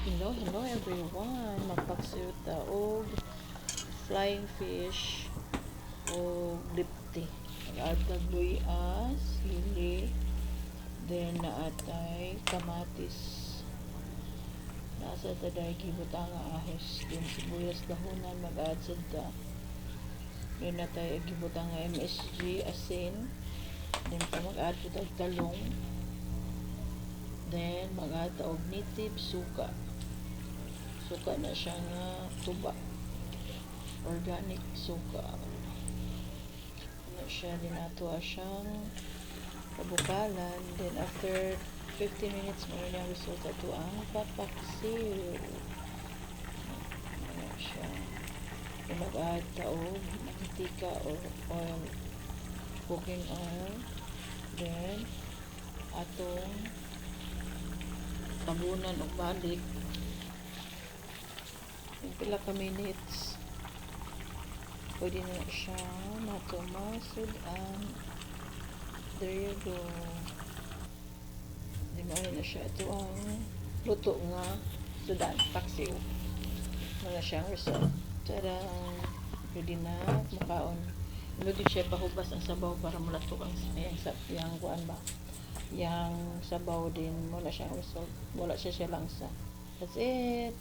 Hello everyone. Magpaksiw ta og flying fish o lipti. Nag-add buyas, sili, then naatay kamatis. Nasa taday gibutang ahos, then sibuyas dahonan mag-add sad ta. Then natay gibutang MSG asin. Then mag-add po ta og talong. Then mag-add ta og native suka. Suka na siya nga tuba. Organic suka. Ano siya, din ato siyang kabukalan. Then after 50 minutes mo rin ang result ato ang papaksiw. Ano siya. Then mag-add ta og mantika or oil. Cooking oil. Then atong tabunan og balik. Yung pila ka minutes pwede na siya matumasod and there you go. Di mo na siya ito ang luto nga sudan paksiw. Mga siyang result. Tada pwede na makaon. Lagi siya pahubas ang sabaw para mulatok ang yang kuan ba, yang sabaw din mo na siyang result. Wala siya langsa. That's it.